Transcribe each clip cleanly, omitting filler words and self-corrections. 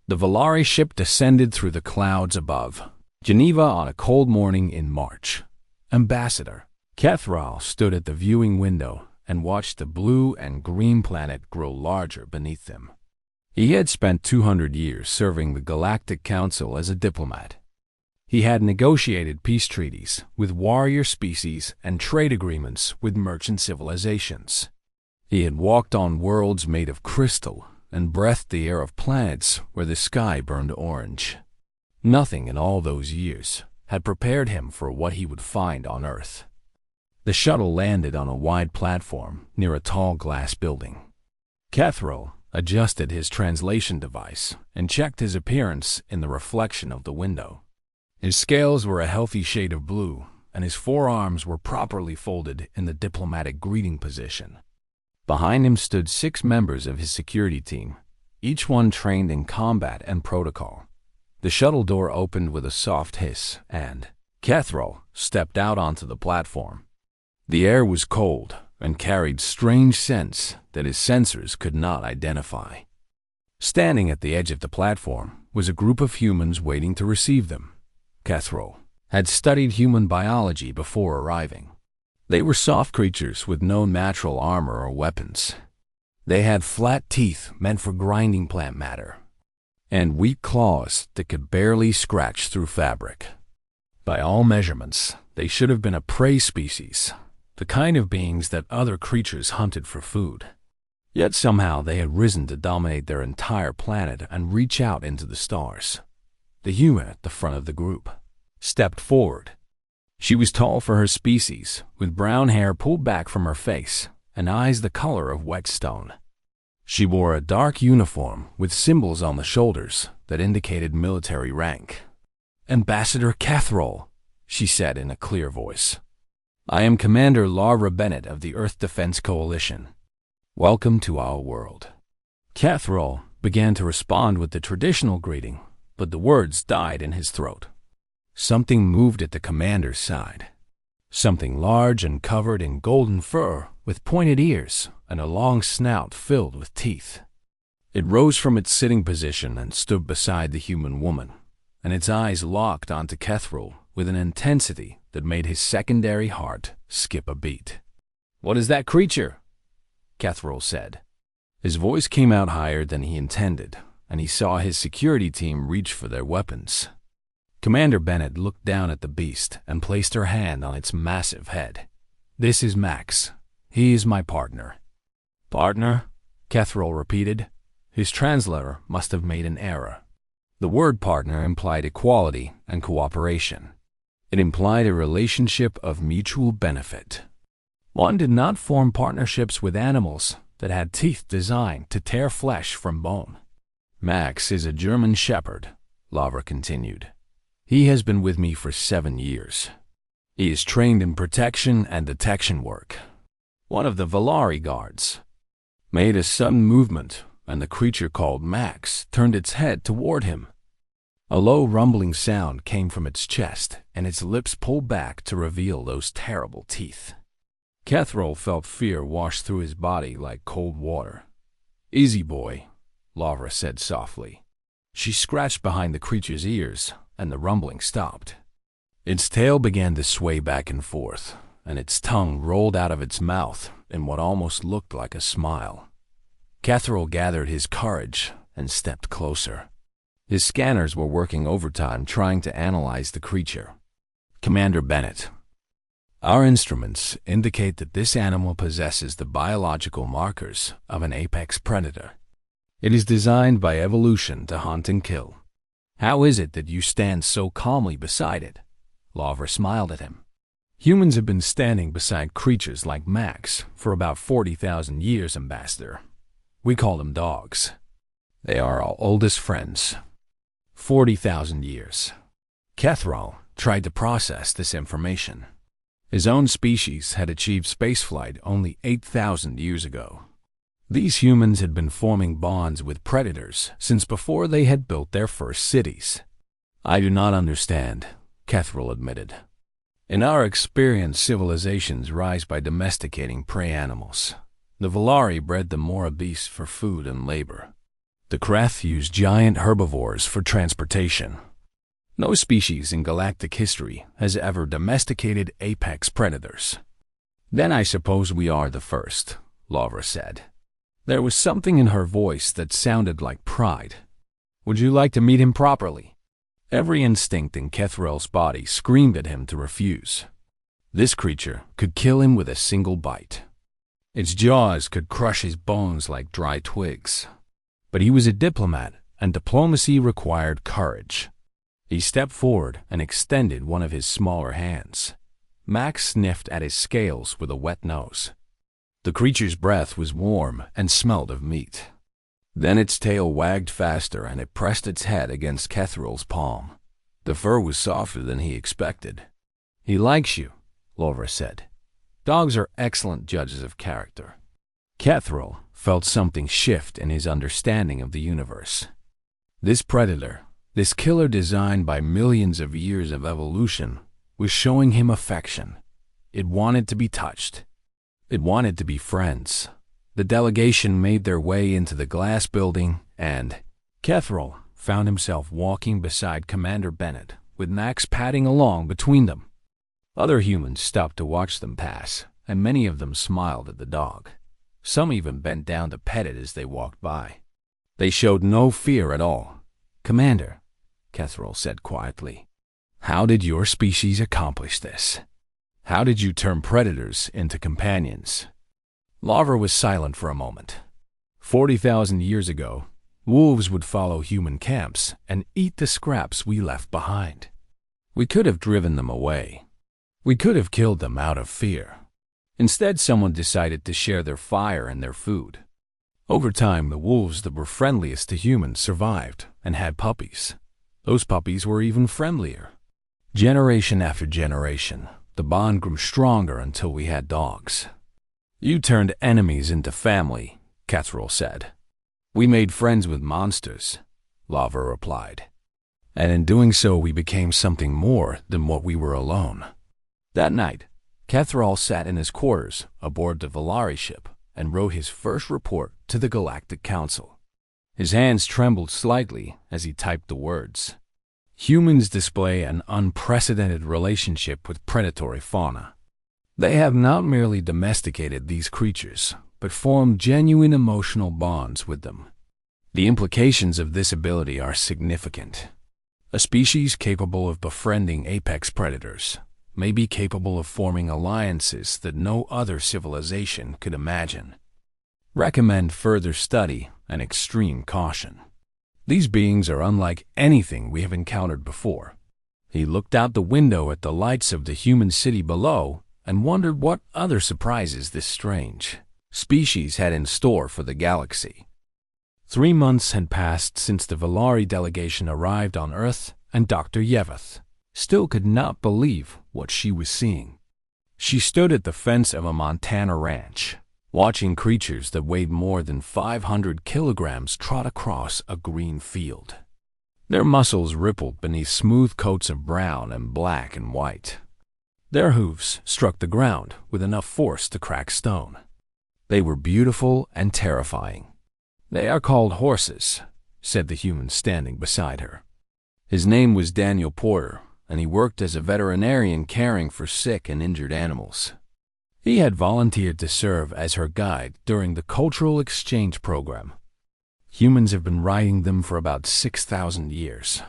The Valari ship descended through the clouds above Geneva on a cold morning in March. Ambassador Kethral stood at the viewing window and watched the blue and green planet grow larger beneath them. He had spent 200 years serving the Galactic Council as a diplomat. He had negotiated peace treaties with warrior species and trade agreements with merchant civilizations. He had walked on worlds made of crystal and breathed the air of planets where the sky burned orange. Nothing in all those years had prepared him for what he would find on Earth. The shuttle landed on a wide platform near a tall glass building. Kethral adjusted his translation device and checked his appearance in the reflection of the window. His scales were a healthy shade of blue, and his forearms were properly folded in the diplomatic greeting position. Behind him stood 6 members of his security team, each one trained in combat and protocol. The shuttle door opened with a soft hiss, and Kethral stepped out onto the platform. The air was cold and carried strange scents that his sensors could not identify. Standing at the edge of the platform was a group of humans waiting to receive them. Kethral had studied human biology before arriving. They were soft creatures with no natural armor or weapons. They had flat teeth meant for grinding plant matter, and weak claws that could barely scratch through fabric. By all measurements, they should have been a prey species, the kind of beings that other creatures hunted for food. Yet somehow they had risen to dominate their entire planet and reach out into the stars. The human at the front of the group stepped forward. She was tall for her species, with brown hair pulled back from her face and eyes the color of whetstone. She wore a dark uniform with symbols on the shoulders that indicated military rank. "Ambassador Kethral," she said in a clear voice. "I am Commander Laura Bennett of the Earth Defense Coalition. Welcome to our world." Kethral began to respond with the traditional greeting, but the words died in his throat. Something moved at the commander's side. Something large and covered in golden fur, with pointed ears and a long snout filled with teeth. It rose from its sitting position and stood beside the human woman, and its eyes locked onto Kethral with an intensity that made his secondary heart skip a beat. "What is that creature?" Kethral said. His voice came out higher than he intended, and he saw his security team reach for their weapons. Commander Bennett looked down at the beast and placed her hand on its massive head. "This is Max. He is my partner." "Partner?" Kethral repeated. His translator must have made an error. The word partner implied equality and cooperation. It implied a relationship of mutual benefit. One did not form partnerships with animals that had teeth designed to tear flesh from bone. "Max is a German shepherd," Lavra continued. "He has been with me for 7 years. He is trained in protection and detection work." One of the Valari guards made a sudden movement, and the creature called Max turned its head toward him. A low rumbling sound came from its chest, and its lips pulled back to reveal those terrible teeth. Kethral felt fear wash through his body like cold water. "Easy, boy," Lavra said softly. She scratched behind the creature's ears, and the rumbling stopped. Its tail began to sway back and forth, and its tongue rolled out of its mouth in what almost looked like a smile. Kethral gathered his courage and stepped closer. His scanners were working overtime trying to analyze the creature. "Commander Bennett, our instruments indicate that this animal possesses the biological markers of an apex predator. It is designed by evolution to hunt and kill. How is it that you stand so calmly beside it?" Lavra smiled at him. "Humans have been standing beside creatures like Max for about 40,000 years, Ambassador. We call them dogs. They are our oldest friends. 40,000 years. Kethral tried to process this information. His own species had achieved spaceflight only 8,000 years ago. These humans had been forming bonds with predators since before they had built their first cities. "I do not understand," Kethral admitted. "In our experience, civilizations rise by domesticating prey animals. The Valari bred the more beasts for food and labor. The Kreth used giant herbivores for transportation. No species in galactic history has ever domesticated apex predators. Then I suppose we are the first, Lavra said. There was something in her voice that sounded like pride. Would you like to meet him properly? Every instinct in Kethrel's body screamed at him to refuse. This creature could kill him with a single bite. Its jaws could crush his bones like dry twigs. But he was a diplomat, and diplomacy required courage. He stepped forward and extended one of his smaller hands. Max sniffed at his scales with a wet nose. The creature's breath was warm and smelled of meat. Then its tail wagged faster and it pressed its head against Kethrel's palm. The fur was softer than he expected. He likes you, Lavra said. Dogs are excellent judges of character. Kethrel felt something shift in his understanding of the universe. This predator, this killer designed by millions of years of evolution, was showing him affection. It wanted to be touched. It wanted to be friends. The delegation made their way into the glass building, and Kethrel found himself walking beside Commander Bennett, with Max padding along between them. Other humans stopped to watch them pass, and many of them smiled at the dog. Some even bent down to pet it as they walked by. They showed no fear at all. Commander, Kethrel said quietly, how did your species accomplish this? How did you turn predators into companions? Lavra was silent for a moment. 40,000 years ago, wolves would follow human camps and eat the scraps we left behind. We could have driven them away. We could have killed them out of fear. Instead, someone decided to share their fire and their food. Over time, the wolves that were friendliest to humans survived and had puppies. Those puppies were even friendlier. Generation after generation, the bond grew stronger until we had dogs. You turned enemies into family, Kethrel said. We made friends with monsters, Lavra replied. And in doing so, we became something more than what we were alone. That night, Kethrel sat in his quarters aboard the Valari ship and wrote his first report to the Galactic Council. His hands trembled slightly as he typed the words. Humans display an unprecedented relationship with predatory fauna. They have not merely domesticated these creatures, but formed genuine emotional bonds with them. The implications of this ability are significant. A species capable of befriending apex predators may be capable of forming alliances that no other civilization could imagine. Recommend further study and extreme caution. These beings are unlike anything we have encountered before. He looked out the window at the lights of the human city below and wondered what other surprises this strange species had in store for the galaxy. 3 months had passed since the Valari delegation arrived on Earth, and Dr. Yeveth still could not believe what she was seeing. She stood at the fence of a Montana ranch, watching creatures that weighed more than 500 kilograms trot across a green field. Their muscles rippled beneath smooth coats of brown and black and white. Their hooves struck the ground with enough force to crack stone. They were beautiful and terrifying. They are called horses, said the human standing beside her. His name was Daniel Porter, and he worked as a veterinarian caring for sick and injured animals. He had volunteered to serve as her guide during the cultural exchange program. Humans have been riding them for about 6,000 years.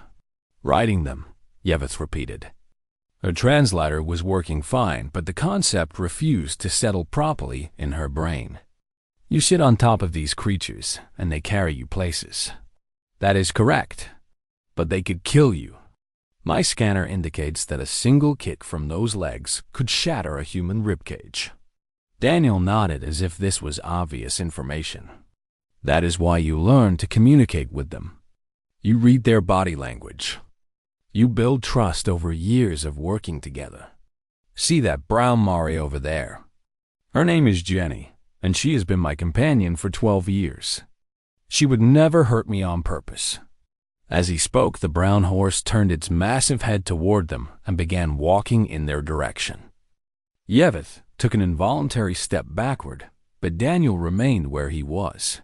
Riding them, Yeveth repeated. Her translator was working fine, but the concept refused to settle properly in her brain. You sit on top of these creatures, and they carry you places. That is correct, but they could kill you. My scanner indicates that a single kick from those legs could shatter a human ribcage. Daniel nodded as if this was obvious information. That is why you learn to communicate with them. You read their body language. You build trust over years of working together. See that brown Mari over there? Her name is Jenny, and she has been my companion for 12 years. She would never hurt me on purpose. As he spoke, the brown horse turned its massive head toward them and began walking in their direction. Yeveth took an involuntary step backward, but Daniel remained where he was.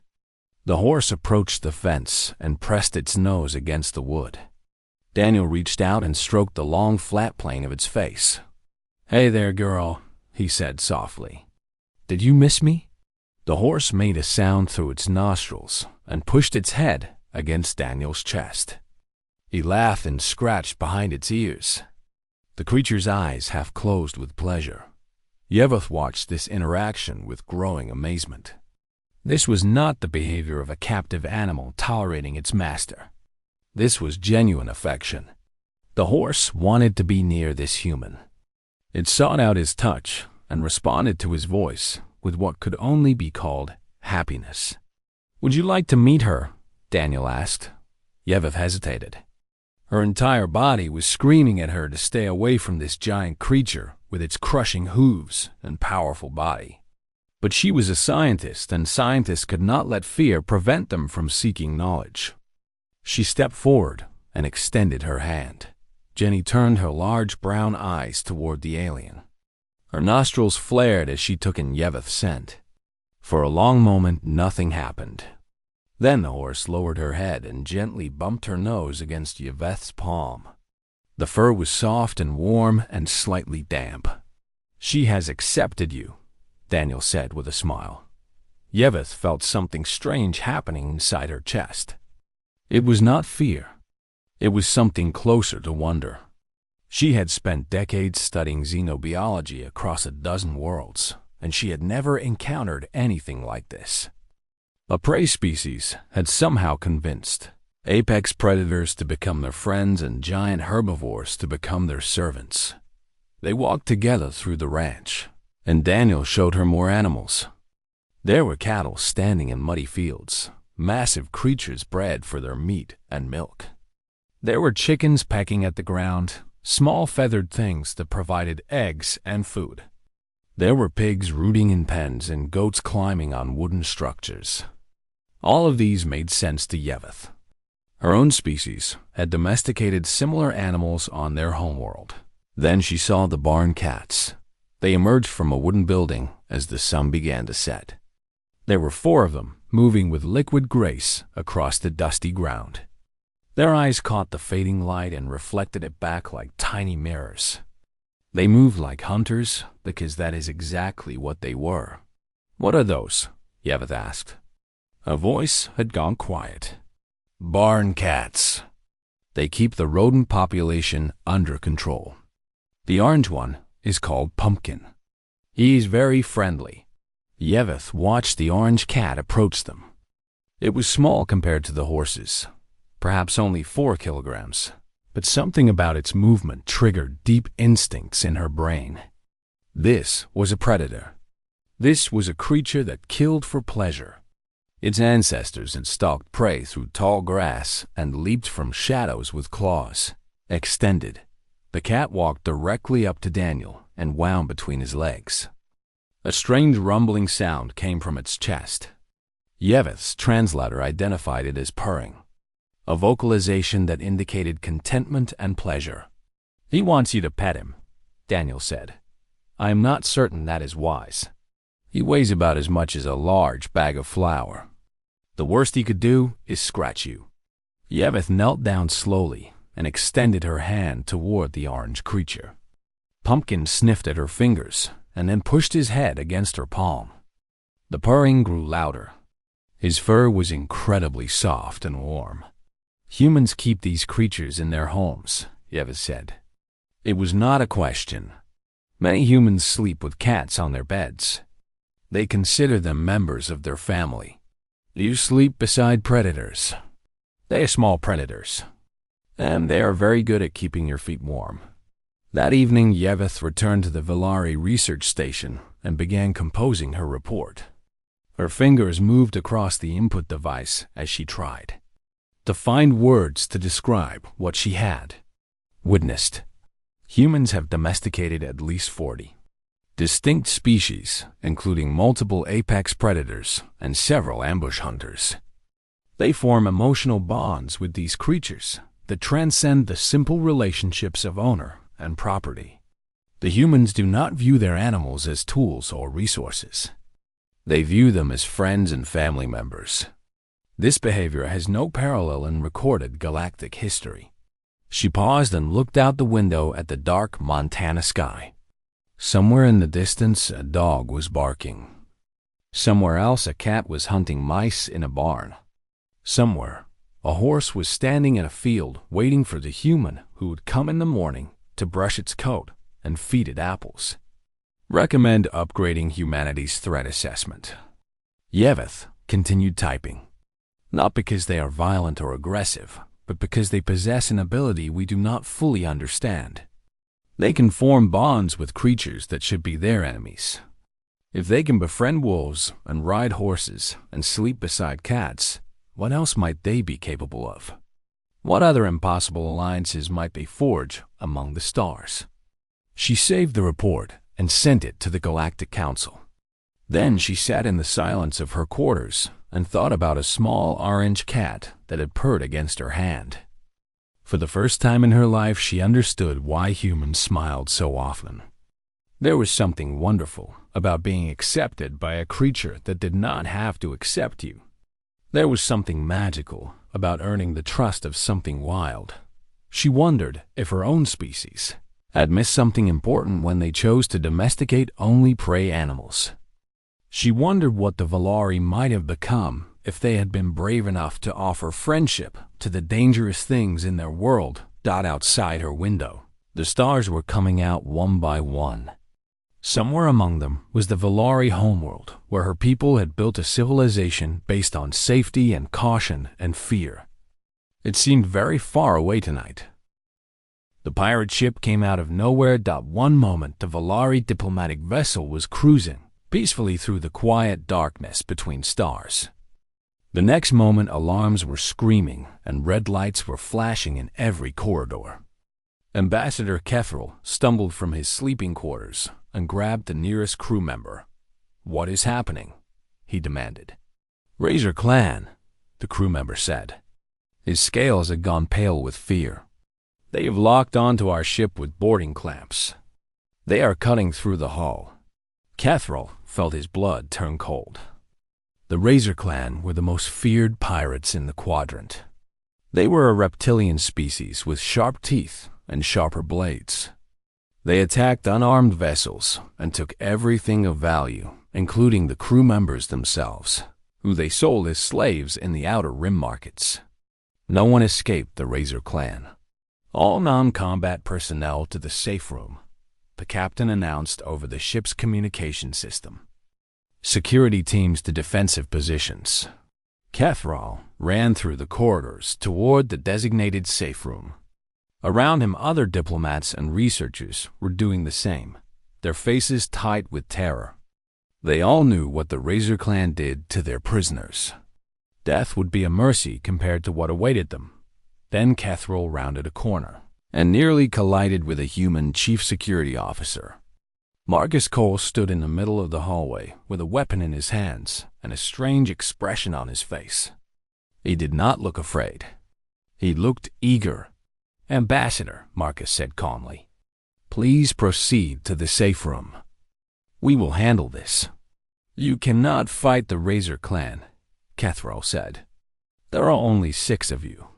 The horse approached the fence and pressed its nose against the wood. Daniel reached out and stroked the long flat plane of its face. "Hey there, girl," he said softly. "Did you miss me?" The horse made a sound through its nostrils and pushed its head against Daniel's chest. He laughed and scratched behind its ears. The creature's eyes half closed with pleasure. Yeveth watched this interaction with growing amazement. This was not the behavior of a captive animal tolerating its master. This was genuine affection. The horse wanted to be near this human. It sought out his touch and responded to his voice with what could only be called happiness. "Would you like to meet her?" Daniel asked. Yeveth hesitated. Her entire body was screaming at her to stay away from this giant creature with its crushing hooves and powerful body. But she was a scientist, and scientists could not let fear prevent them from seeking knowledge. She stepped forward and extended her hand. Jenny turned her large brown eyes toward the alien. Her nostrils flared as she took in Yeveth's scent. For a long moment, nothing happened. Then the horse lowered her head and gently bumped her nose against Yeveth's palm. The fur was soft and warm and slightly damp. "She has accepted you," Daniel said with a smile. Yeveth felt something strange happening inside her chest. It was not fear. It was something closer to wonder. She had spent decades studying xenobiology across a dozen worlds, and she had never encountered anything like this. A prey species had somehow convinced apex predators to become their friends and giant herbivores to become their servants. They walked together through the ranch, and Daniel showed her more animals. There were cattle standing in muddy fields, massive creatures bred for their meat and milk. There were chickens pecking at the ground, small feathered things that provided eggs and food. There were pigs rooting in pens and goats climbing on wooden structures. All of these made sense to Yeveth. Her own species had domesticated similar animals on their homeworld. Then she saw the barn cats. They emerged from a wooden building as the sun began to set. There were 4 of them, moving with liquid grace across the dusty ground. Their eyes caught the fading light and reflected it back like tiny mirrors. They moved like hunters because that is exactly what they were. "What are those?" Yeveth asked. A voice had gone quiet. "Barn cats. They keep the rodent population under control. The orange one is called Pumpkin. He's very friendly." Yeveth watched the orange cat approach them. It was small compared to the horses, perhaps only 4 kilograms, but something about its movement triggered deep instincts in her brain. This was a predator. This was a creature that killed for pleasure. Its ancestors had stalked prey through tall grass and leaped from shadows with claws extended. The cat walked directly up to Daniel and wound between his legs. A strange rumbling sound came from its chest. Yeveth's translator identified it as purring, a vocalization that indicated contentment and pleasure. "He wants you to pet him," Daniel said. "I am not certain that is wise. He weighs about as much as a large bag of flour. The worst he could do is scratch you." Yeveth knelt down slowly and extended her hand toward the orange creature. Pumpkin sniffed at her fingers and then pushed his head against her palm. The purring grew louder. His fur was incredibly soft and warm. "Humans keep these creatures in their homes," Yeveth said. It was not a question. Many humans sleep with cats on their beds. They consider them members of their family. You sleep beside predators. They are small predators, and they are very good at keeping your feet warm. That evening, Yeveth returned to the Villari research station and began composing her report. Her fingers moved across the input device as she tried to find words to describe what she had witnessed. Humans have domesticated at least 40 distinct species, including multiple apex predators and several ambush hunters. They form emotional bonds with these creatures that transcend the simple relationships of owner and property. The humans do not view their animals as tools or resources. They view them as friends and family members. This behavior has no parallel in recorded galactic history. She paused and looked out the window at the dark Montana sky. Somewhere in the distance, a dog was barking. Somewhere else, a cat was hunting mice in a barn. Somewhere, a horse was standing in a field waiting for the human who would come in the morning to brush its coat and feed it apples. Recommend upgrading humanity's threat assessment. Yeveth continued typing. Not because they are violent or aggressive, but because they possess an ability we do not fully understand. They can form bonds with creatures that should be their enemies. If they can befriend wolves and ride horses and sleep beside cats, what else might they be capable of? What other impossible alliances might they forge among the stars? She saved the report and sent it to the Galactic Council. Then she sat in the silence of her quarters and thought about a small orange cat that had purred against her hand. For the first time in her life, she understood why humans smiled so often. There was something wonderful about being accepted by a creature that did not have to accept you. There was something magical about earning the trust of something wild. She wondered if her own species had missed something important when they chose to domesticate only prey animals. She wondered what the Valari might have become if they had been brave enough to offer friendship to the dangerous things in their world outside her window. The stars were coming out one by one. Somewhere among them was the Valari homeworld, where her people had built a civilization based on safety and caution and fear. It seemed very far away tonight. The pirate ship came out of nowhere. One moment, the Valari diplomatic vessel was cruising peacefully through the quiet darkness between stars. The next moment, alarms were screaming and red lights were flashing in every corridor. Ambassador Kethril stumbled from his sleeping quarters and grabbed the nearest crew member. "What is happening?" he demanded. "Razor Clan," the crew member said. His scales had gone pale with fear. "They have locked onto our ship with boarding clamps. They are cutting through the hull." Kethril felt his blood turn cold. The Razor Clan were the most feared pirates in the quadrant. They were a reptilian species with sharp teeth and sharper blades. They attacked unarmed vessels and took everything of value, including the crew members themselves, who they sold as slaves in the outer rim markets. No one escaped the Razor Clan. "All non-combat personnel to the safe room," the captain announced over the ship's communication system. "Security teams to defensive positions." Kethril ran through the corridors toward the designated safe room. Around him, other diplomats and researchers were doing the same, their faces tight with terror. They all knew what the Razor Clan did to their prisoners. Death would be a mercy compared to what awaited them. Then Kethril rounded a corner and nearly collided with a human chief security officer. Marcus Cole stood in the middle of the hallway with a weapon in his hands and a strange expression on his face. He did not look afraid. He looked eager. "Ambassador," Marcus said calmly, "please proceed to the safe room. We will handle this." "You cannot fight the Razor Clan," Kethril said. "There are only 6 of you.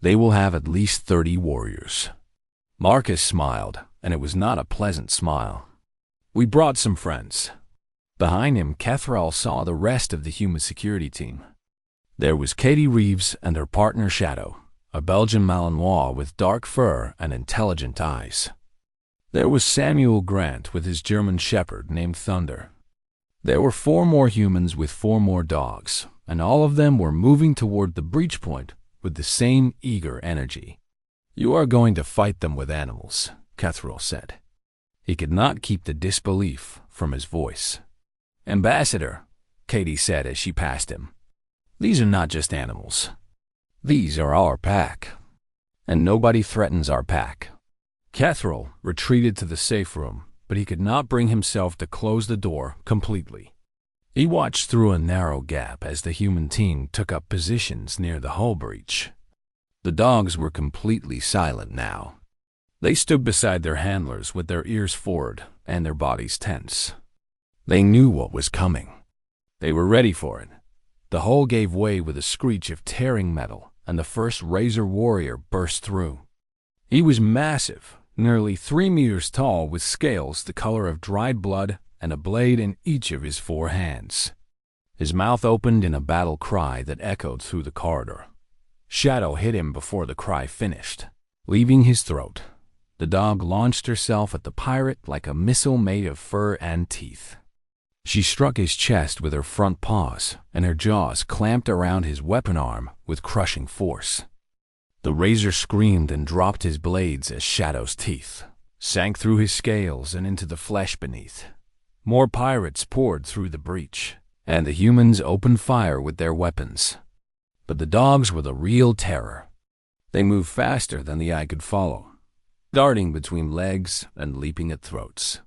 They will have at least 30 warriors." Marcus smiled, and it was not a pleasant smile. "We brought some friends." Behind him, Kethril saw the rest of the human security team. There was Katie Reeves and her partner Shadow, a Belgian Malinois with dark fur and intelligent eyes. There was Samuel Grant with his German shepherd named Thunder. There were 4 more humans with 4 more dogs, and all of them were moving toward the breach point with the same eager energy. "You are going to fight them with animals," Kethril said. He could not keep the disbelief from his voice. "Ambassador," Katie said as she passed him, "these are not just animals. These are our pack, and nobody threatens our pack." Kethril retreated to the safe room, but he could not bring himself to close the door completely. He watched through a narrow gap as the human team took up positions near the hull breach. The dogs were completely silent now. They stood beside their handlers with their ears forward and their bodies tense. They knew what was coming. They were ready for it. The hull gave way with a screech of tearing metal, and the first Razor warrior burst through. He was massive, nearly 3 meters tall, with scales the color of dried blood and a blade in each of his 4 hands. His mouth opened in a battle cry that echoed through the corridor. Shadow hit him before the cry finished, leaving his throat. The dog launched herself at the pirate like a missile made of fur and teeth. She struck his chest with her front paws, and her jaws clamped around his weapon arm with crushing force. The razor screamed and dropped his blades as Shadow's teeth sank through his scales and into the flesh beneath. More pirates poured through the breach, and the humans opened fire with their weapons. But the dogs were the real terror. They moved faster than the eye could follow, darting between legs and leaping at throats.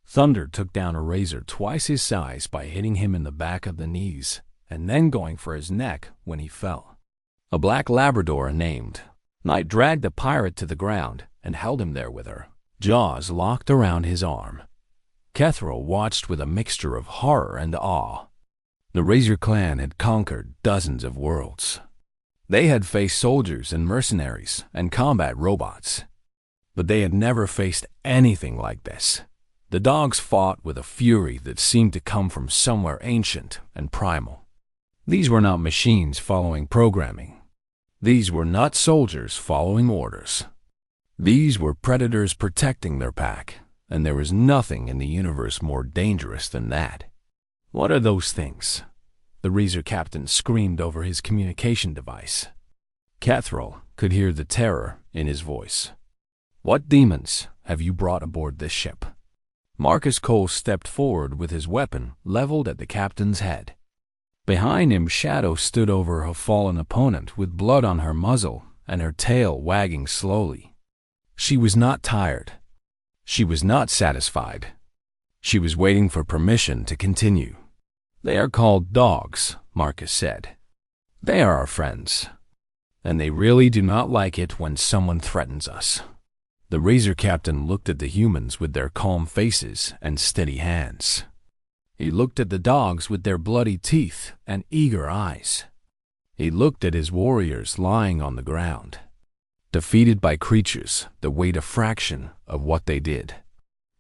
Thunder took down a razor twice his size by hitting him in the back of the knees and then going for his neck when he fell. A black Labrador named Night dragged the pirate to the ground and held him there with her jaws locked around his arm. Kethril watched with a mixture of horror and awe. The Razor clan had conquered dozens of worlds. They had faced soldiers and mercenaries and combat robots. But they had never faced anything like this. The dogs fought with a fury that seemed to come from somewhere ancient and primal. These were not machines following programming. These were not soldiers following orders. These were predators protecting their pack, and there was nothing in the universe more dangerous than that. "What are those things?" the Razor captain screamed over his communication device. Kethril could hear the terror in his voice. "What demons have you brought aboard this ship?" Marcus Cole stepped forward with his weapon leveled at the captain's head. Behind him, Shadow stood over her fallen opponent with blood on her muzzle and her tail wagging slowly. She was not tired. She was not satisfied. She was waiting for permission to continue. "They are called dogs," Marcus said. "They are our friends, and they really do not like it when someone threatens us." The Razor captain looked at the humans with their calm faces and steady hands. He looked at the dogs with their bloody teeth and eager eyes. He looked at his warriors lying on the ground, defeated by creatures that weighed a fraction of what they did.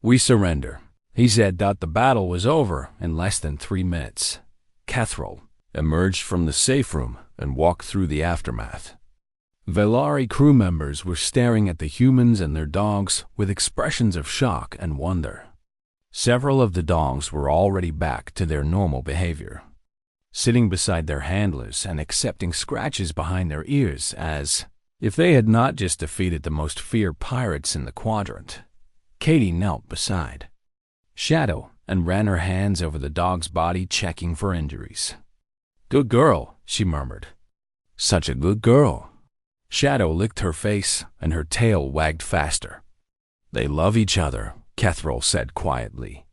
"We surrender," he said. The battle was over in less than 3 minutes. Kethril emerged from the safe room and walked through the aftermath. Velari crew members were staring at the humans and their dogs with expressions of shock and wonder. Several of the dogs were already back to their normal behavior, sitting beside their handlers and accepting scratches behind their ears as if they had not just defeated the most feared pirates in the quadrant. Katie knelt beside Shadow and ran her hands over the dog's body, checking for injuries. "Good girl," she murmured. "Such a good girl." Shadow licked her face, and her tail wagged faster. "They love each other," Kethril said quietly.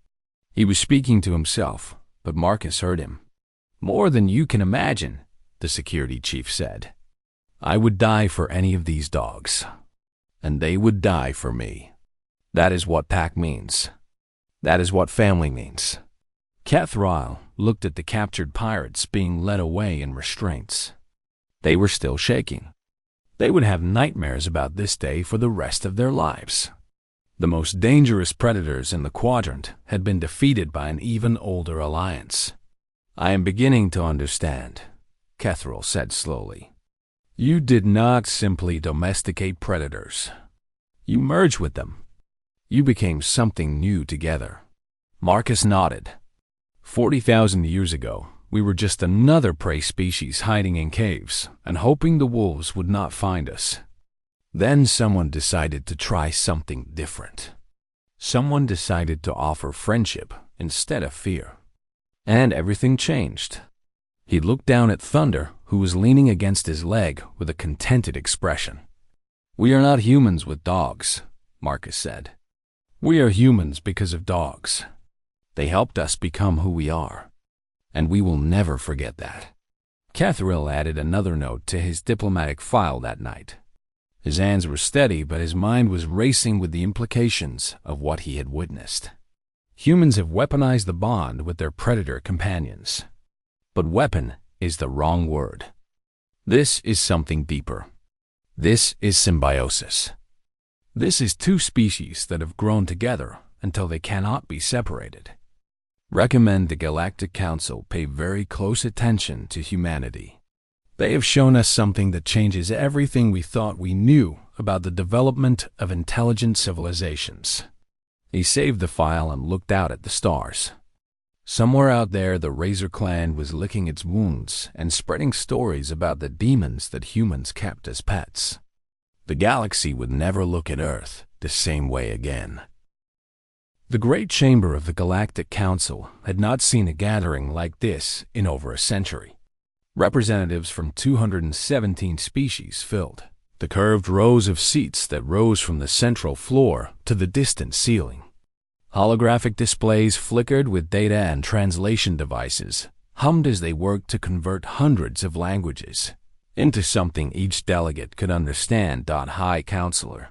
He was speaking to himself, but Marcus heard him. "More than you can imagine," the security chief said. "I would die for any of these dogs, and they would die for me. That is what pack means. That is what family means." Kethril looked at the captured pirates being led away in restraints. They were still shaking. They would have nightmares about this day for the rest of their lives. The most dangerous predators in the quadrant had been defeated by an even older alliance. "I am beginning to understand," Kethril said slowly. "You did not simply domesticate predators. You merged with them. You became something new together." Marcus nodded. 40,000 years ago, we were just another prey species hiding in caves and hoping the wolves would not find us. Then someone decided to try something different. Someone decided to offer friendship instead of fear. And everything changed. He looked down at Thunder, who was leaning against his leg with a contented expression. "We are not humans with dogs," Marcus said. "We are humans because of dogs. They helped us become who we are, and we will never forget that." Kethril added another note to his diplomatic file that night. His hands were steady, but his mind was racing with the implications of what he had witnessed. Humans have weaponized the bond with their predator companions. But weapon is the wrong word. This is something deeper. This is symbiosis. This is two species that have grown together until they cannot be separated. Recommend the Galactic Council pay very close attention to humanity. They have shown us something that changes everything we thought we knew about the development of intelligent civilizations. He saved the file and looked out at the stars. Somewhere out there, the Razor Clan was licking its wounds and spreading stories about the demons that humans kept as pets. The galaxy would never look at Earth the same way again. The Great Chamber of the Galactic Council had not seen a gathering like this in over a century. Representatives from 217 species filled the curved rows of seats that rose from the central floor to the distant ceiling. Holographic displays flickered with data and translation devices hummed as they worked to convert hundreds of languages into something each delegate could understand. High Counselor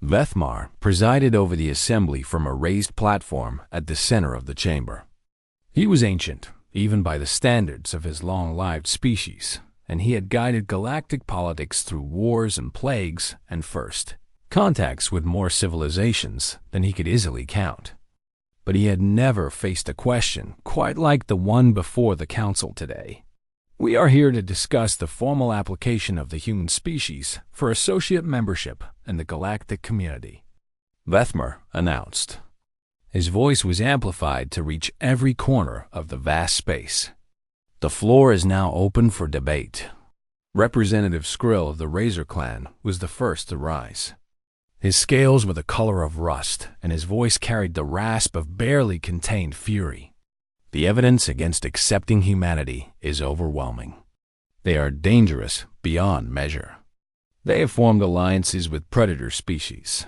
Vethmar presided over the assembly from a raised platform at the center of the chamber. He was ancient, even by the standards of his long-lived species, and he had guided galactic politics through wars and plagues and first contacts with more civilizations than he could easily count. But he had never faced a question quite like the one before the council today. We are here to discuss the formal application of the human species for associate membership in the galactic community, Vethmar announced. His voice was amplified to reach every corner of the vast space. The floor is now open for debate. Representative Skrill of the Razor Clan was the first to rise. His scales were the color of rust, and his voice carried the rasp of barely contained fury. The evidence against accepting humanity is overwhelming. They are dangerous beyond measure. They have formed alliances with predator species.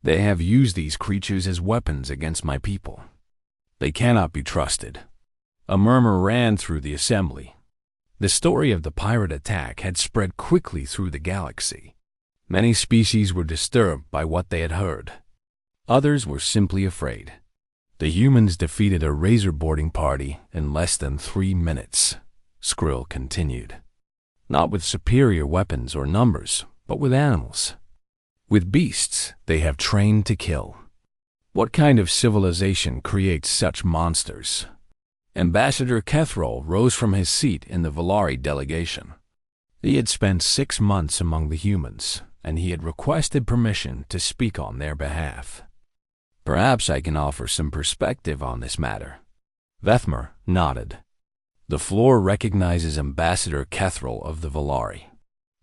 They have used these creatures as weapons against my people. They cannot be trusted. A murmur ran through the assembly. The story of the pirate attack had spread quickly through the galaxy. Many species were disturbed by what they had heard. Others were simply afraid. The humans defeated a razor boarding party in less than 3 minutes, Skrill continued. Not with superior weapons or numbers, but with animals. With beasts they have trained to kill. What kind of civilization creates such monsters? Ambassador Kethrol rose from his seat in the Volari delegation. He had spent 6 months among the humans, and he had requested permission to speak on their behalf. Perhaps I can offer some perspective on this matter. Vethmar nodded. The floor recognizes Ambassador Kethrol of the Volari.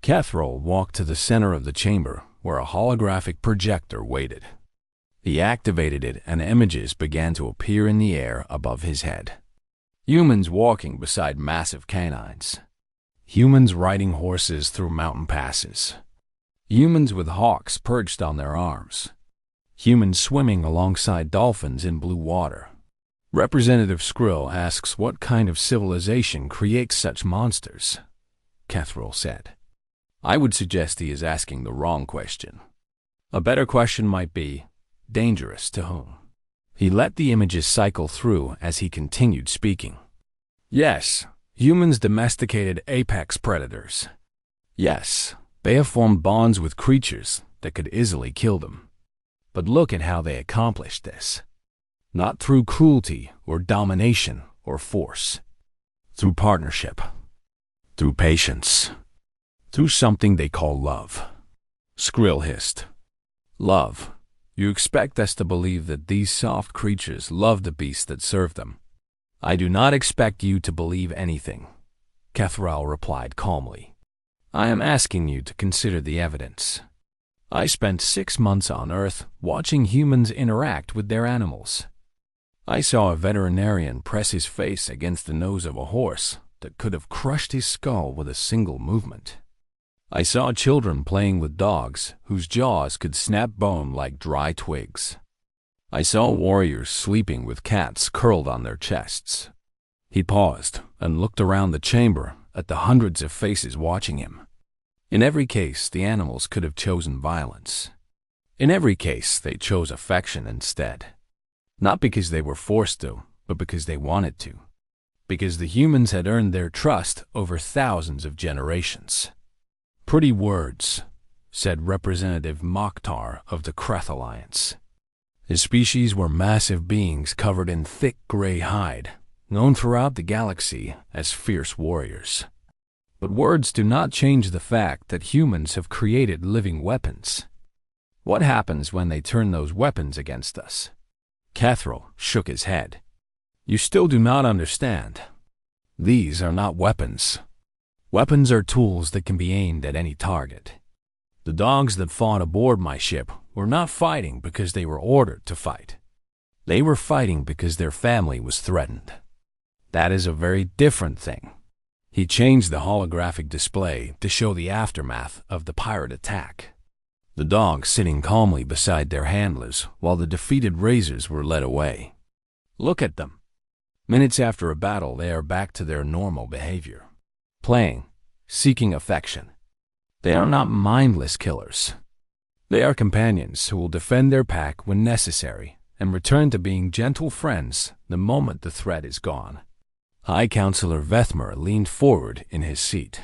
Kethrol walked to the center of the chamber, where a holographic projector waited. He activated it, and images began to appear in the air above his head. Humans walking beside massive canines. Humans riding horses through mountain passes. Humans with hawks perched on their arms. Humans swimming alongside dolphins in blue water. Representative Skrill asks what kind of civilization creates such monsters, Kethrol said. I would suggest he is asking the wrong question. A better question might be, dangerous to whom? He let the images cycle through as he continued speaking. Yes, humans domesticated apex predators. Yes, they have formed bonds with creatures that could easily kill them. But look at how they accomplished this. Not through cruelty or domination or force. Through partnership. Through patience. Through something they call love. Skrill hissed. Love. You expect us to believe that these soft creatures love the beasts that serve them. I do not expect you to believe anything, Kethrol replied calmly. I am asking you to consider the evidence. I spent 6 months on Earth watching humans interact with their animals. I saw a veterinarian press his face against the nose of a horse that could have crushed his skull with a single movement. I saw children playing with dogs whose jaws could snap bone like dry twigs. I saw warriors sleeping with cats curled on their chests. He paused and looked around the chamber at the hundreds of faces watching him. In every case, the animals could have chosen violence. In every case, they chose affection instead. Not because they were forced to, but because they wanted to. because the humans had earned their trust over thousands of generations. "Pretty words," said Representative Mokhtar of the Kreth Alliance. His species were massive beings covered in thick gray hide, known throughout the galaxy as fierce warriors. But words do not change the fact that humans have created living weapons. What happens when they turn those weapons against us? Cathrall shook his head. "You still do not understand. These are not weapons. Weapons are tools that can be aimed at any target. The dogs that fought aboard my ship were not fighting because they were ordered to fight. They were fighting because their family was threatened. That is a very different thing." He changed the holographic display to show the aftermath of the pirate attack. The dogs sitting calmly beside their handlers while the defeated razors were led away. Look at them. Minutes after a battle, they are back to their normal behavior. Playing, seeking affection. They are not mindless killers. They are companions who will defend their pack when necessary and return to being gentle friends the moment the threat is gone. High Counselor Vethmer leaned forward in his seat.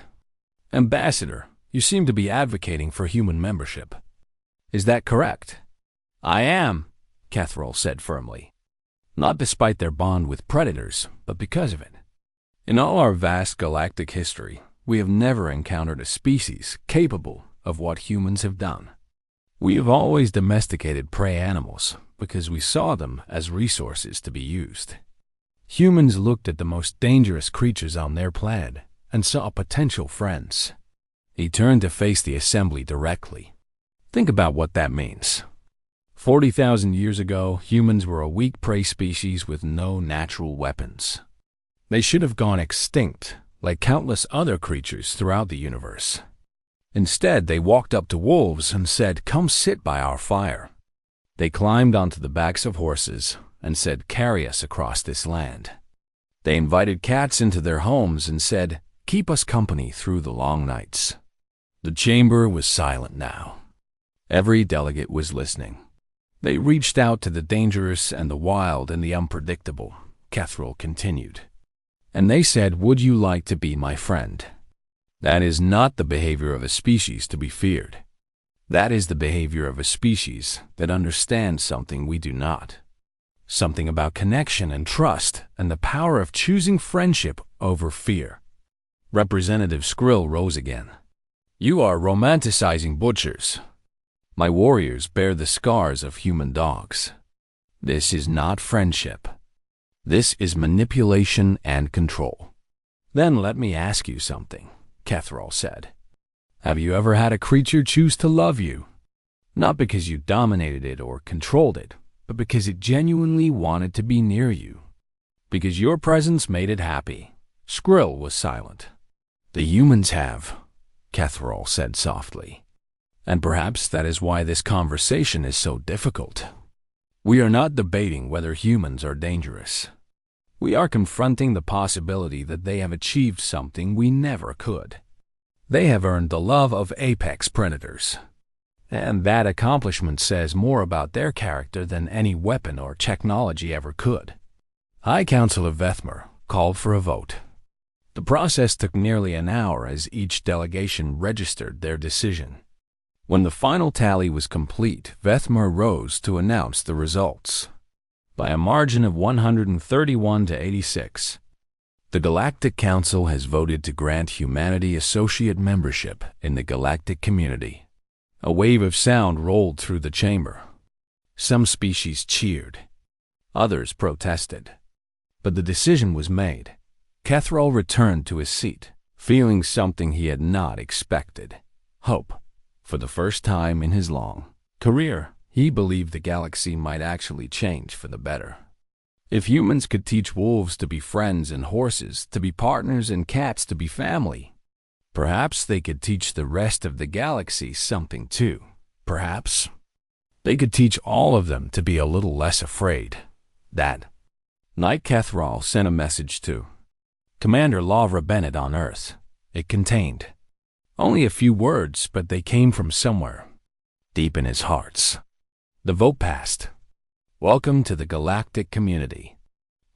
"Ambassador, you seem to be advocating for human membership. Is that correct?" "I am," Cathrall said firmly. "Not despite their bond with predators, but because of it. In all our vast galactic history, we have never encountered a species capable of what humans have done. We have always domesticated prey animals because we saw them as resources to be used. Humans looked at the most dangerous creatures on their planet and saw potential friends." He turned to face the assembly directly. "Think about what that means. 40,000 years ago, humans were a weak prey species with no natural weapons. They should have gone extinct, like countless other creatures throughout the universe. Instead, they walked up to wolves and said, 'Come sit by our fire.' They climbed onto the backs of horses and said, 'Carry us across this land.' They invited cats into their homes and said, 'Keep us company through the long nights.'" The chamber was silent now. Every delegate was listening. "They reached out to the dangerous and the wild and the unpredictable," Cathrall continued. "And they said, 'Would you like to be my friend?' That is not the behavior of a species to be feared. That is the behavior of a species that understands something we do not. Something about connection and trust and the power of choosing friendship over fear." Representative Skrill rose again. "You are romanticizing butchers. My warriors bear the scars of human dogs. This is not friendship. This is manipulation and control." "Then let me ask you something," Cathrall said. "Have you ever had a creature choose to love you? Not because you dominated it or controlled it, but because it genuinely wanted to be near you. Because your presence made it happy." Skrill was silent. "The humans have," Cathrall said softly. "And perhaps that is why this conversation is so difficult. We are not debating whether humans are dangerous. We are confronting the possibility that they have achieved something we never could. They have earned the love of apex predators. And that accomplishment says more about their character than any weapon or technology ever could." High Counselor Vethmer called for a vote. The process took nearly an hour as each delegation registered their decision. When the final tally was complete, Vethmer rose to announce the results. By a margin of 131 to 86, the Galactic Council has voted to grant humanity associate membership in the galactic community. A wave of sound rolled through the chamber. Some species cheered. Others protested. But the decision was made. Cathrall returned to his seat, feeling something he had not expected: hope. For the first time in his long career, he believed the galaxy might actually change for the better. If humans could teach wolves to be friends and horses to be partners and cats to be family, perhaps they could teach the rest of the galaxy something too. Perhaps they could teach all of them to be a little less afraid. That night, Cathrall sent a message to Commander Lavra Bennett on Earth. It contained only a few words, but they came from somewhere deep in his hearts. The vote passed. "Welcome to the galactic community.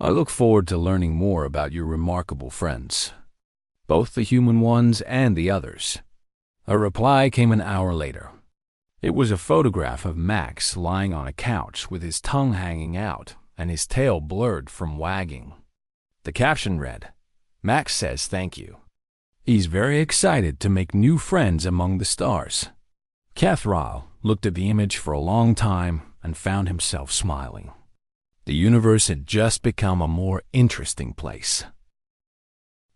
I look forward to learning more about your remarkable friends, both the human ones and the others. A reply came an hour later. It was a photograph of Max lying on a couch with his tongue hanging out and his tail blurred from wagging. The caption read, "Max says thank you. He's very excited to make new friends among the stars." Cathrall looked at the image for a long time and found himself smiling. The universe had just become a more interesting place.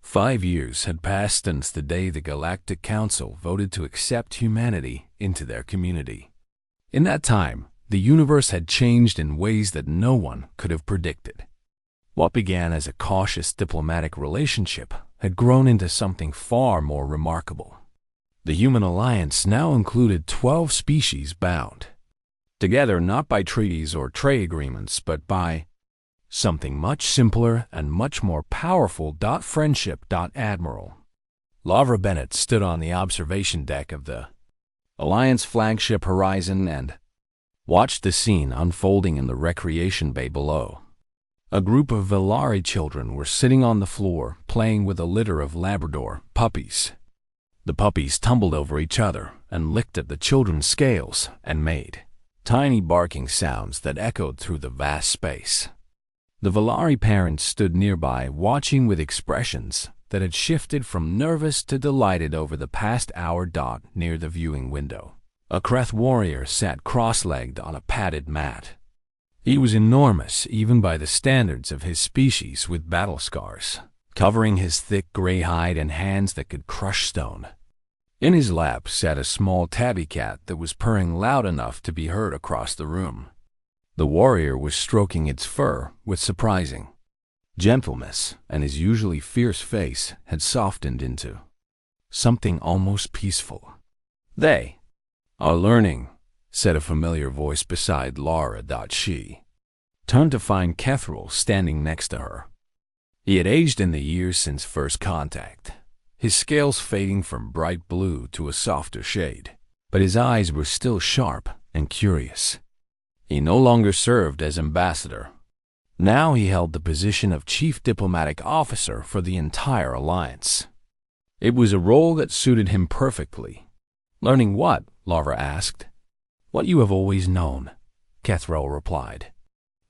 5 years had passed since the day the Galactic Council voted to accept humanity into their community. In that time, the universe had changed in ways that no one could have predicted. What began as a cautious diplomatic relationship had grown into something far more remarkable. The human alliance now included 12 species bound together not by treaties or trade agreements, but by something much simpler and much more powerful. Friendship. Admiral Lavra Bennett stood on the observation deck of the Alliance flagship Horizon and watched the scene unfolding in the recreation bay below. A group of Velari children were sitting on the floor playing with a litter of Labrador puppies. The puppies tumbled over each other and licked at the children's scales and made tiny barking sounds that echoed through the vast space. The Velari parents stood nearby, watching with expressions that had shifted from nervous to delighted over the past hour. Near the viewing window, a Kreth warrior sat cross-legged on a padded mat. He was enormous even by the standards of his species, with battle scars covering his thick gray hide and hands that could crush stone. In his lap sat a small tabby cat that was purring loud enough to be heard across the room. The warrior was stroking its fur with surprising gentleness, and his usually fierce face had softened into something almost peaceful. "They are learning," said a familiar voice beside Laura. She turned to find Cathrall standing next to her. He had aged in the years since first contact, his scales fading from bright blue to a softer shade, but his eyes were still sharp and curious. He no longer served as ambassador. Now he held the position of chief diplomatic officer for the entire alliance. It was a role that suited him perfectly. "Learning what?" Laura asked. "What you have always known," Cathrall replied.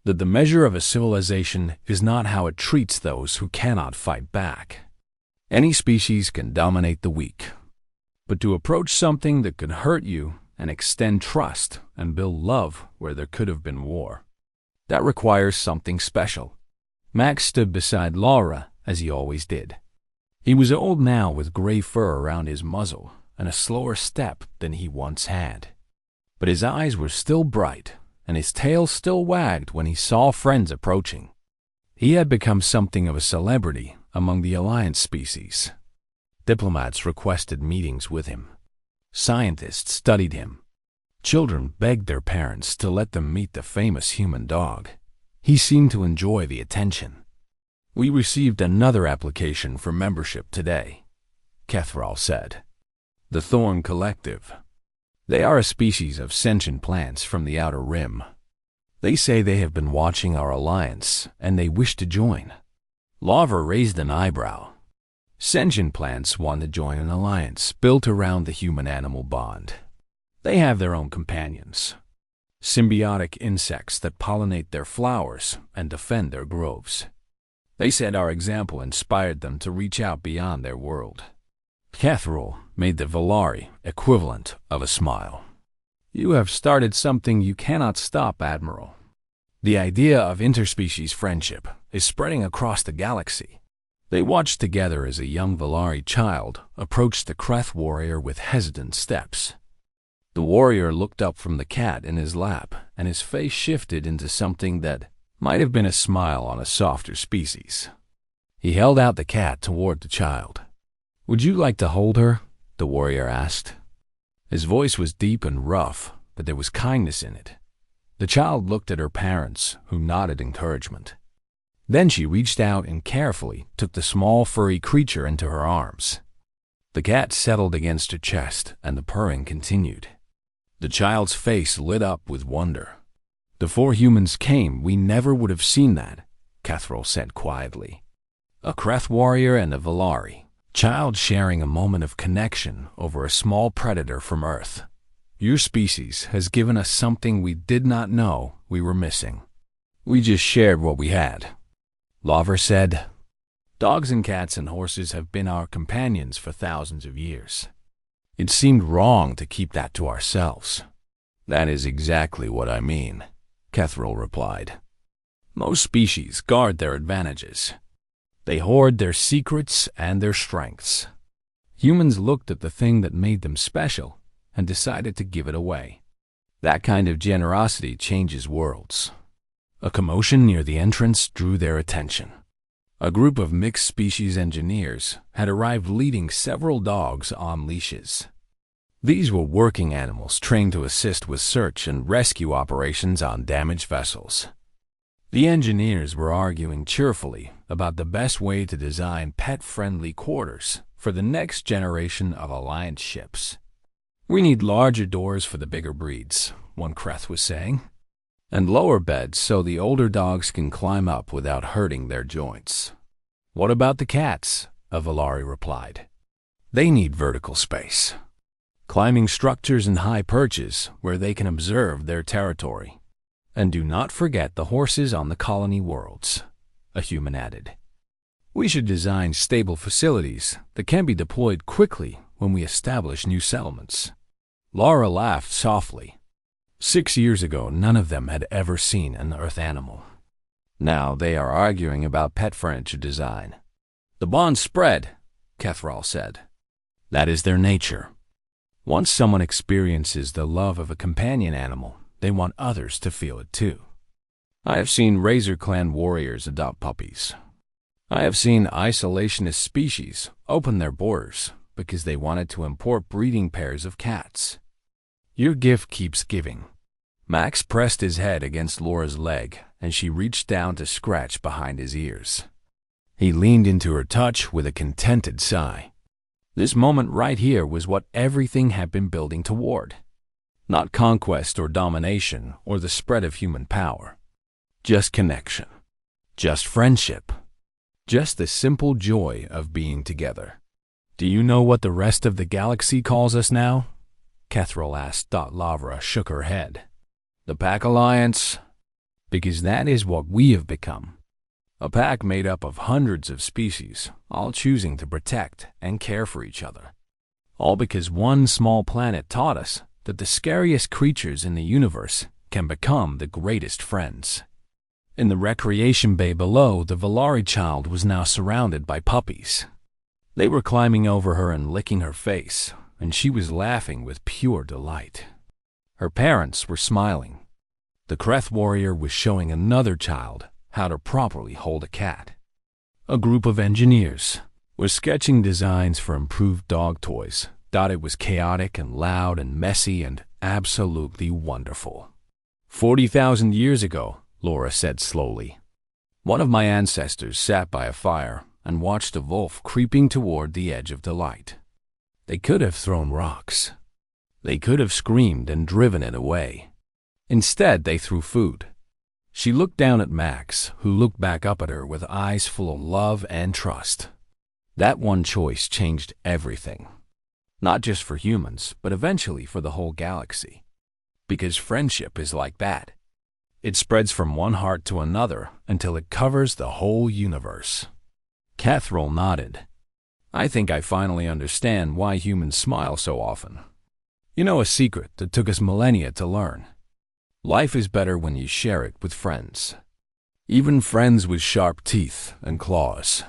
"That the measure of a civilization is not how it treats those who cannot fight back. Any species can dominate the weak, but to approach something that could hurt you and extend trust and build love where there could have been war, that requires something special." Max stood beside Laura as he always did. He was old now, with gray fur around his muzzle and a slower step than he once had. But his eyes were still bright, and his tail still wagged when he saw friends approaching. He had become something of a celebrity among the Alliance species. Diplomats requested meetings with him. Scientists studied him. Children begged their parents to let them meet the famous human dog. He seemed to enjoy the attention. "We received another application for membership today," Cathrall said. "The Thorn Collective. They are a species of sentient plants from the Outer Rim. They say they have been watching our alliance, and they wish to join." Lavra raised an eyebrow. Sentient plants want to join an alliance built around the human-animal bond. They have their own companions, symbiotic insects that pollinate their flowers and defend their groves. They said our example inspired them to reach out beyond their world. Cathrall made the Velari equivalent of a smile. "You have started something you cannot stop, Admiral. The idea of interspecies friendship is spreading across the galaxy." They watched together as a young Velari child approached the Kreth warrior with hesitant steps. The warrior looked up from the cat in his lap, and his face shifted into something that might have been a smile on a softer species. He held out the cat toward the child. "Would you like to hold her?" the warrior asked. His voice was deep and rough, but there was kindness in it. The child looked at her parents, who nodded encouragement. Then she reached out and carefully took the small furry creature into her arms. The cat settled against her chest, and the purring continued. The child's face lit up with wonder. "Before humans came, we never would have seen that. Cathrall said quietly. A Kreth warrior and a Valari, child sharing a moment of connection over a small predator from Earth. Your species has given us something we did not know we were missing. We just shared what we had. Laver said, Dogs and cats and horses have been our companions for thousands of years. It seemed wrong to keep that to ourselves. That is exactly what I mean, Cathrall replied. Most species guard their advantages. They hoard their secrets and their strengths. Humans looked at the thing that made them special and decided to give it away. That kind of generosity changes worlds. A commotion near the entrance drew their attention. A group of mixed-species engineers had arrived leading several dogs on leashes. These were working animals trained to assist with search and rescue operations on damaged vessels. The engineers were arguing cheerfully about the best way to design pet-friendly quarters for the next generation of Alliance ships. We need larger doors for the bigger breeds, one Kreth was saying, and lower beds so the older dogs can climb up without hurting their joints. What about the cats? A Valari replied. They need vertical space. Climbing structures and high perches where they can observe their territory. And do not forget the horses on the colony worlds, a human added. We should design stable facilities that can be deployed quickly when we establish new settlements. Laura laughed softly. 6 years ago, none of them had ever seen an Earth animal. Now they are arguing about pet furniture design. The bond spread, Cathrall said. That is their nature. Once someone experiences the love of a companion animal, they want others to feel it too. I have seen Razor Clan warriors adopt puppies. I have seen isolationist species open their borders because they wanted to import breeding pairs of cats. Your gift keeps giving. Max pressed his head against Laura's leg, and she reached down to scratch behind his ears. He leaned into her touch with a contented sigh. This moment right here was what everything had been building toward. Not conquest or domination or the spread of human power. Just connection. Just friendship. Just the simple joy of being together. Do you know what the rest of the galaxy calls us now? Cathrall asked. Lavra shook her head. The Pack Alliance? Because that is what we have become. A pack made up of hundreds of species, all choosing to protect and care for each other. All because one small planet taught us that the scariest creatures in the universe can become the greatest friends. In the recreation bay below, the Valari child was now surrounded by puppies. They were climbing over her and licking her face, and she was laughing with pure delight. Her parents were smiling. The Kreth warrior was showing another child how to properly hold a cat. A group of engineers was sketching designs for improved dog toys. Thought it was chaotic and loud and messy and absolutely wonderful. 40,000 years ago, Laura said slowly, one of my ancestors sat by a fire and watched a wolf creeping toward the edge of the light. They could have thrown rocks. They could have screamed and driven it away. Instead, they threw food. She looked down at Max, who looked back up at her with eyes full of love and trust. That one choice changed everything. Not just for humans, but eventually for the whole galaxy. Because friendship is like that. It spreads from one heart to another until it covers the whole universe. Cathrall nodded. I think I finally understand why humans smile so often. You know a secret that took us millennia to learn. Life is better when you share it with friends. Even friends with sharp teeth and claws.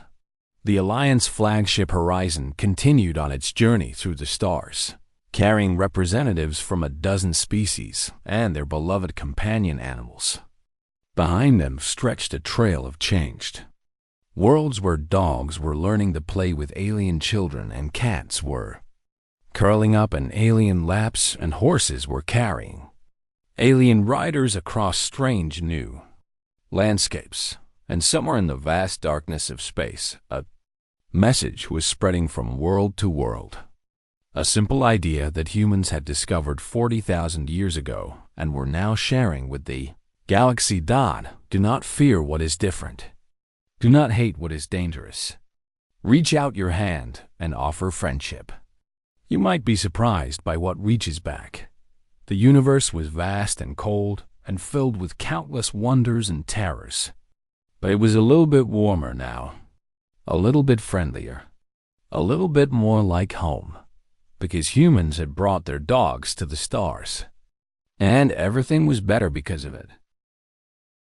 The Alliance flagship Horizon continued on its journey through the stars, carrying representatives from a dozen species and their beloved companion animals. Behind them stretched a trail of change. Worlds where dogs were learning to play with alien children and cats were curling up in alien laps and horses were carrying alien riders across strange new landscapes, and somewhere in the vast darkness of space, a message was spreading from world to world. A simple idea that humans had discovered 40,000 years ago and were now sharing with the galaxy. Do not fear what is different. Do not hate what is dangerous. Reach out your hand and offer friendship. You might be surprised by what reaches back. The universe was vast and cold and filled with countless wonders and terrors. But it was a little bit warmer now, a little bit friendlier, a little bit more like home, because humans had brought their dogs to the stars. And everything was better because of it.